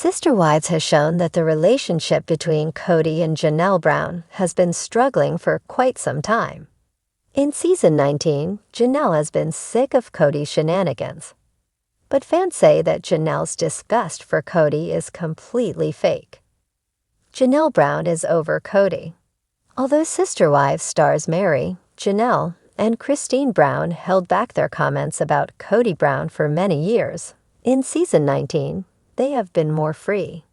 Sister Wives has shown that the relationship between Kody and Janelle Brown has been struggling for quite some time. In Season 19, Janelle has been sick of Kody's shenanigans. But fans say that Janelle's disgust for Kody is completely fake. Janelle Brown is over Kody. Although Sister Wives stars Mary, Janelle, and Christine Brown held back their comments about Kody Brown for many years, in Season 19, they have been more free.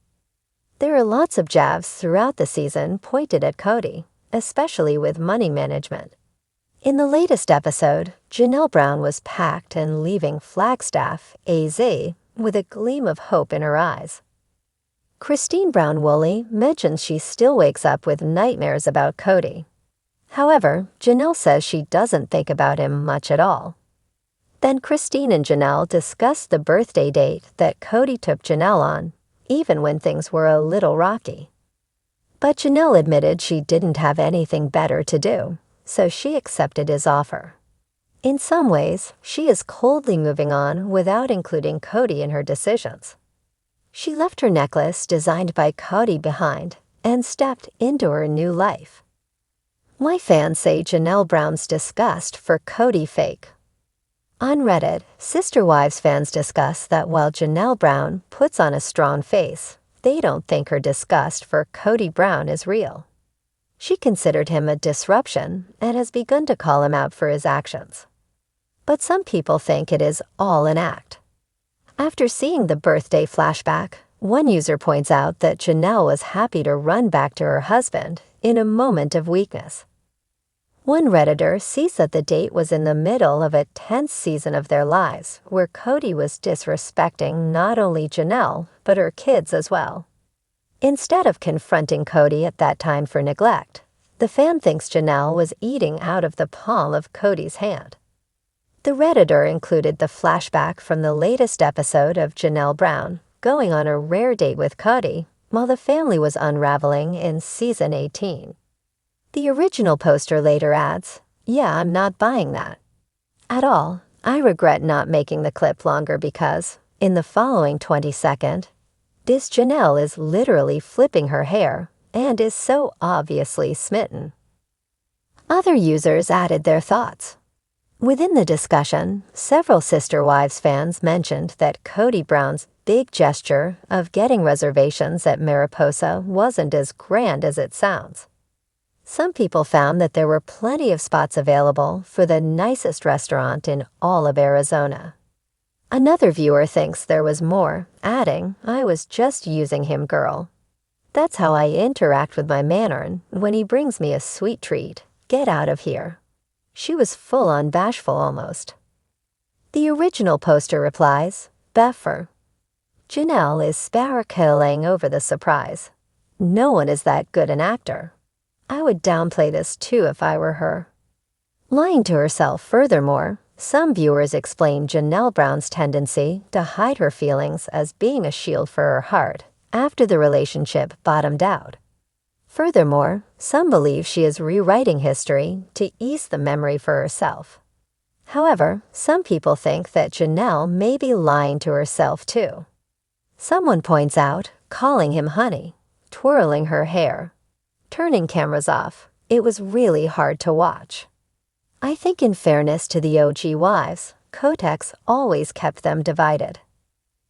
There are lots of jabs throughout the season pointed at Kody, especially with money management. In the latest episode, Janelle Brown was packed and leaving Flagstaff, AZ, with a gleam of hope in her eyes. Christine Brown Woolley mentions she still wakes up with nightmares about Kody. However, Janelle says she doesn't think about him much at all. Then Christine and Janelle discussed the birthday date that Kody took Janelle on, even when things were a little rocky. But Janelle admitted she didn't have anything better to do, so she accepted his offer. In some ways, she is coldly moving on without including Kody in her decisions. She left her necklace designed by Kody behind and stepped into her new life. My fans say Janelle Brown's disgust for Kody fake. On Reddit, Sister Wives fans discuss that while Janelle Brown puts on a strong face, they don't think her disgust for Kody Brown is real. She considered him a disruption and has begun to call him out for his actions. But some people think it is all an act. After seeing the birthday flashback, one user points out that Janelle was happy to run back to her husband in a moment of weakness. One Redditor sees that the date was in the middle of a tense season of their lives where Kody was disrespecting not only Janelle, but her kids as well. Instead of confronting Kody at that time for neglect, the fan thinks Janelle was eating out of the palm of Kody's hand. The Redditor included the flashback from the latest episode of Janelle Brown going on a rare date with Kody while the family was unraveling in Season 18. The original poster later adds, "Yeah, I'm not buying that at all. I regret not making the clip longer because, in the following 20-second, this Janelle is literally flipping her hair and is so obviously smitten." Other users added their thoughts. Within the discussion, several Sister Wives fans mentioned that Kody Brown's big gesture of getting reservations at Mariposa wasn't as grand as it sounds. Some people found that there were plenty of spots available for the nicest restaurant in all of Arizona. Another viewer thinks there was more, adding, "I was just using him, girl. That's how I interact with my Mandarin when he brings me a sweet treat. Get out of here." She was full-on bashful almost. The original poster replies, "Beffer. Janelle is sparkling over the surprise. No one is that good an actor. I would downplay this too if I were her." Lying to herself furthermore, some viewers explain Janelle Brown's tendency to hide her feelings as being a shield for her heart after the relationship bottomed out. Furthermore, some believe she is rewriting history to ease the memory for herself. However, some people think that Janelle may be lying to herself too. Someone points out, calling him honey, twirling her hair, turning cameras off. It was really hard to watch. I think in fairness to the OG wives, Kotex always kept them divided.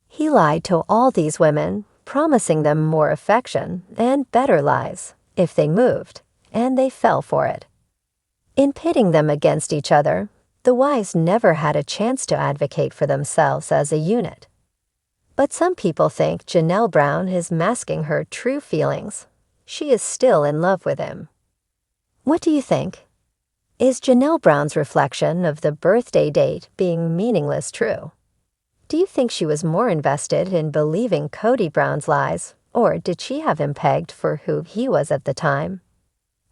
He lied to all these women, promising them more affection and better lives if they moved, and they fell for it. In pitting them against each other, the wives never had a chance to advocate for themselves as a unit. But some people think Janelle Brown is masking her true feelings. She is still in love with him. What do you think? Is Janelle Brown's reflection of the birthday date being meaningless true? Do you think she was more invested in believing Kody Brown's lies, or did she have him pegged for who he was at the time?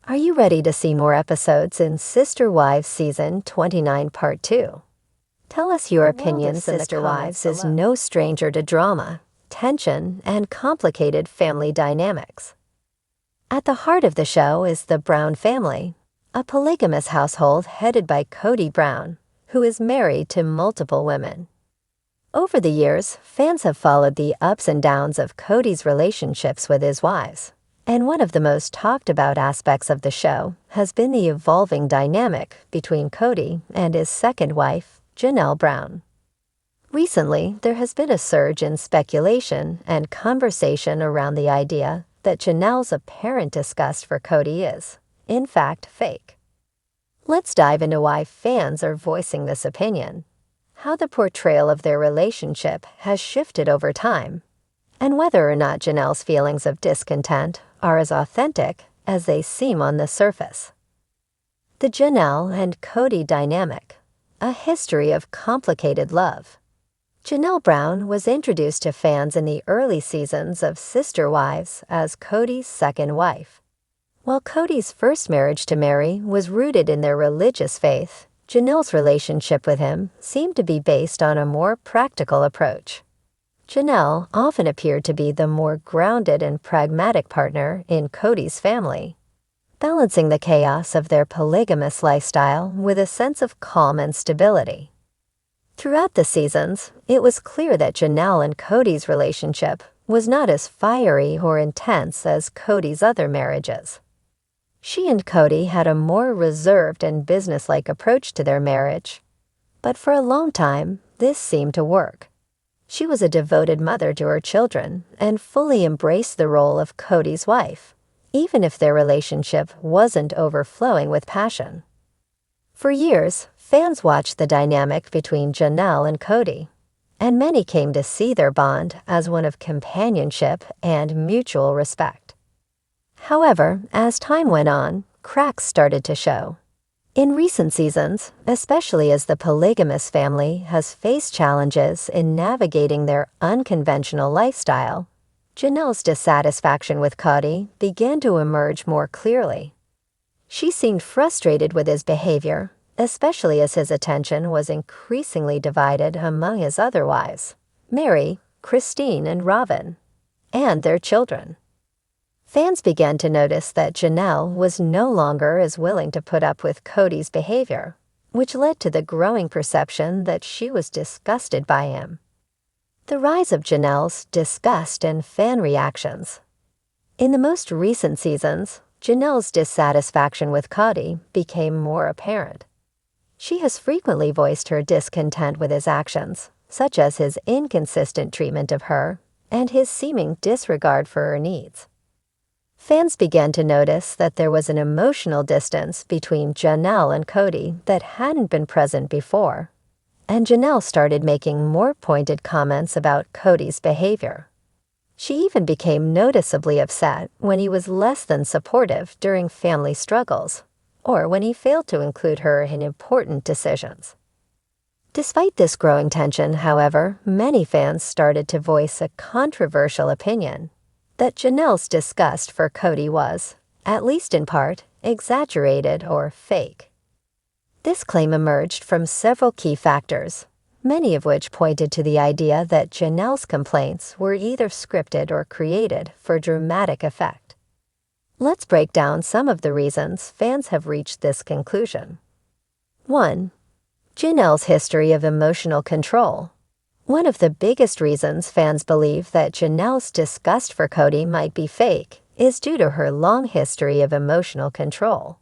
Are you ready to see more episodes in Sister Wives Season 29 Part 2? Tell us your opinion. Sister Wives is no stranger to drama, tension, and complicated family dynamics. At the heart of the show is the Brown family, a polygamous household headed by Kody Brown, who is married to multiple women. Over the years, fans have followed the ups and downs of Kody's relationships with his wives, and one of the most talked about aspects of the show has been the evolving dynamic between Kody and his second wife, Janelle Brown. Recently, there has been a surge in speculation and conversation around the idea that Janelle's apparent disgust for Kody is, in fact, fake. Let's dive into why fans are voicing this opinion, how the portrayal of their relationship has shifted over time, and whether or not Janelle's feelings of discontent are as authentic as they seem on the surface. The Janelle and Kody dynamic, a history of complicated love. Janelle Brown was introduced to fans in the early seasons of Sister Wives as Kody's second wife. While Kody's first marriage to Mary was rooted in their religious faith, Janelle's relationship with him seemed to be based on a more practical approach. Janelle often appeared to be the more grounded and pragmatic partner in Kody's family, balancing the chaos of their polygamous lifestyle with a sense of calm and stability. Throughout the seasons, it was clear that Janelle and Kody's relationship was not as fiery or intense as Kody's other marriages. She and Kody had a more reserved and businesslike approach to their marriage, but for a long time, this seemed to work. She was a devoted mother to her children and fully embraced the role of Kody's wife, even if their relationship wasn't overflowing with passion. For years, fans watched the dynamic between Janelle and Kody, and many came to see their bond as one of companionship and mutual respect. However, as time went on, cracks started to show. In recent seasons, especially as the polygamous family has faced challenges in navigating their unconventional lifestyle, Janelle's dissatisfaction with Kody began to emerge more clearly. She seemed frustrated with his behavior, especially as his attention was increasingly divided among his other wives, Mary, Christine, and Robyn, and their children. Fans began to notice that Janelle was no longer as willing to put up with Kody's behavior, which led to the growing perception that she was disgusted by him. The rise of Janelle's disgust and fan reactions. In the most recent seasons, Janelle's dissatisfaction with Kody became more apparent. She has frequently voiced her discontent with his actions, such as his inconsistent treatment of her and his seeming disregard for her needs. Fans began to notice that there was an emotional distance between Janelle and Kody that hadn't been present before, and Janelle started making more pointed comments about Kody's behavior. She even became noticeably upset when he was less than supportive during family struggles, or when he failed to include her in important decisions. Despite this growing tension, however, many fans started to voice a controversial opinion that Janelle's disgust for Kody was, at least in part, exaggerated or fake. This claim emerged from several key factors, many of which pointed to the idea that Janelle's complaints were either scripted or created for dramatic effect. Let's break down some of the reasons fans have reached this conclusion. 1. Janelle's history of emotional control. One of the biggest reasons fans believe that Janelle's disgust for Kody might be fake is due to her long history of emotional control.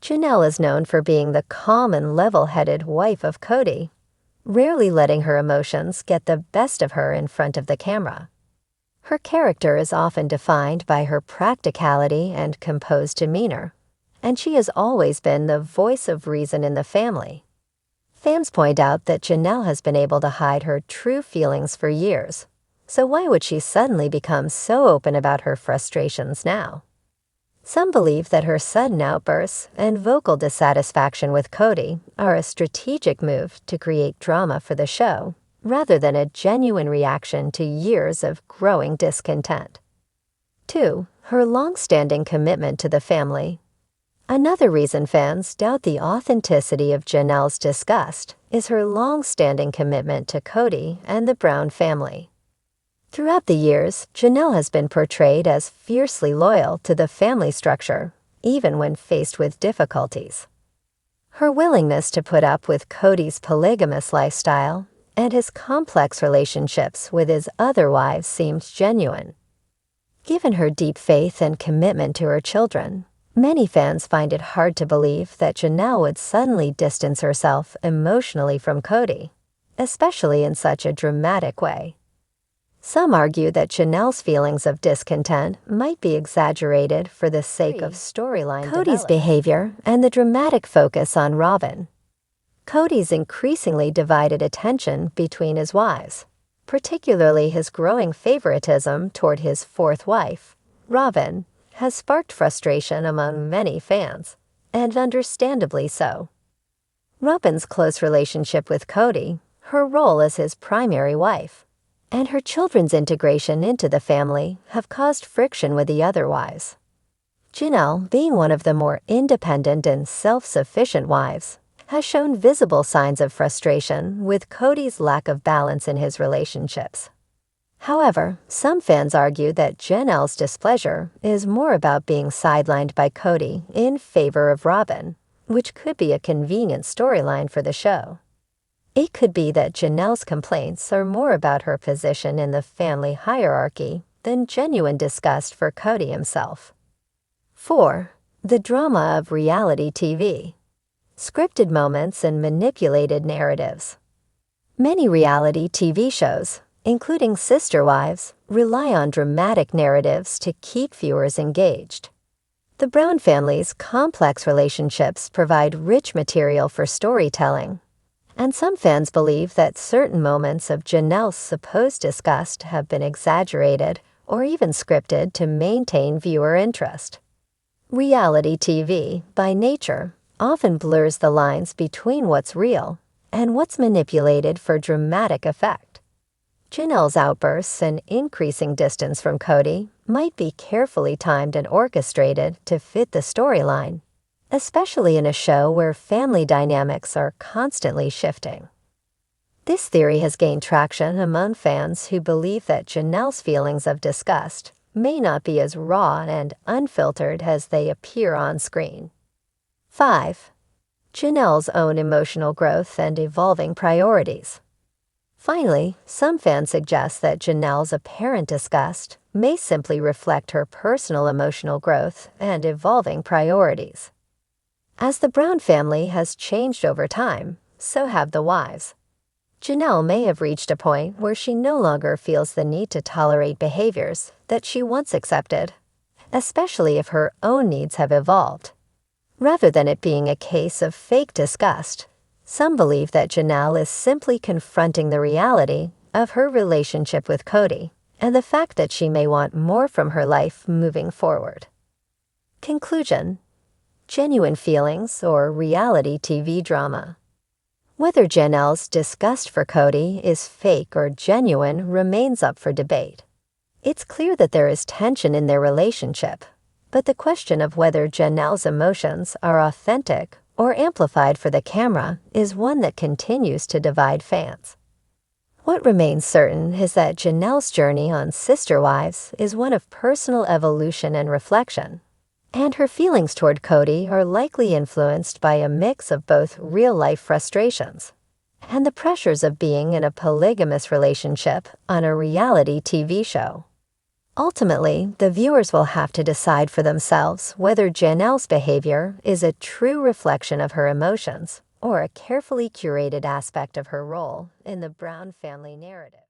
Janelle is known for being the calm and level-headed wife of Kody, rarely letting her emotions get the best of her in front of the camera. Her character is often defined by her practicality and composed demeanor, and she has always been the voice of reason in the family. Fans point out that Janelle has been able to hide her true feelings for years, so why would she suddenly become so open about her frustrations now? Some believe that her sudden outbursts and vocal dissatisfaction with Kody are a strategic move to create drama for the show, rather than a genuine reaction to years of growing discontent. 2. Her long-standing commitment to the family. Another reason fans doubt the authenticity of Janelle's disgust is her long-standing commitment to Kody and the Brown family. Throughout the years, Janelle has been portrayed as fiercely loyal to the family structure, even when faced with difficulties. Her willingness to put up with Kody's polygamous lifestyle and his complex relationships with his other wives seemed genuine. Given her deep faith and commitment to her children, many fans find it hard to believe that Janelle would suddenly distance herself emotionally from Kody, especially in such a dramatic way. Some argue that Janelle's feelings of discontent might be exaggerated for the sake of storyline development. Kody's behavior and the dramatic focus on Robyn. Kody's increasingly divided attention between his wives, particularly his growing favoritism toward his fourth wife, Robyn, has sparked frustration among many fans, and understandably so. Robyn's close relationship with Kody, her role as his primary wife, and her children's integration into the family have caused friction with the other wives. Janelle, being one of the more independent and self-sufficient wives, has shown visible signs of frustration with Kody's lack of balance in his relationships. However, some fans argue that Janelle's displeasure is more about being sidelined by Kody in favor of Robyn, which could be a convenient storyline for the show. It could be that Janelle's complaints are more about her position in the family hierarchy than genuine disgust for Kody himself. 4. The drama of reality TV. Scripted moments and manipulated narratives. Many reality TV shows, including Sister Wives, rely on dramatic narratives to keep viewers engaged. The Brown family's complex relationships provide rich material for storytelling, and some fans believe that certain moments of Janelle's supposed disgust have been exaggerated or even scripted to maintain viewer interest. Reality TV, by nature, often blurs the lines between what's real and what's manipulated for dramatic effect. Janelle's outbursts and increasing distance from Kody might be carefully timed and orchestrated to fit the storyline, especially in a show where family dynamics are constantly shifting. This theory has gained traction among fans who believe that Janelle's feelings of disgust may not be as raw and unfiltered as they appear on screen. 5. Janelle's own emotional growth and evolving priorities. Finally, some fans suggest that Janelle's apparent disgust may simply reflect her personal emotional growth and evolving priorities. As the Brown family has changed over time, so have the wives. Janelle may have reached a point where she no longer feels the need to tolerate behaviors that she once accepted, especially if her own needs have evolved. Rather than it being a case of fake disgust, some believe that Janelle is simply confronting the reality of her relationship with Kody and the fact that she may want more from her life moving forward. Conclusion: genuine feelings or reality TV drama. Whether Janelle's disgust for Kody is fake or genuine remains up for debate. It's clear that there is tension in their relationship, but the question of whether Janelle's emotions are authentic or amplified for the camera is one that continues to divide fans. What remains certain is that Janelle's journey on Sister Wives is one of personal evolution and reflection, and her feelings toward Kody are likely influenced by a mix of both real-life frustrations and the pressures of being in a polygamous relationship on a reality TV show. Ultimately, the viewers will have to decide for themselves whether Janelle's behavior is a true reflection of her emotions or a carefully curated aspect of her role in the Brown family narrative.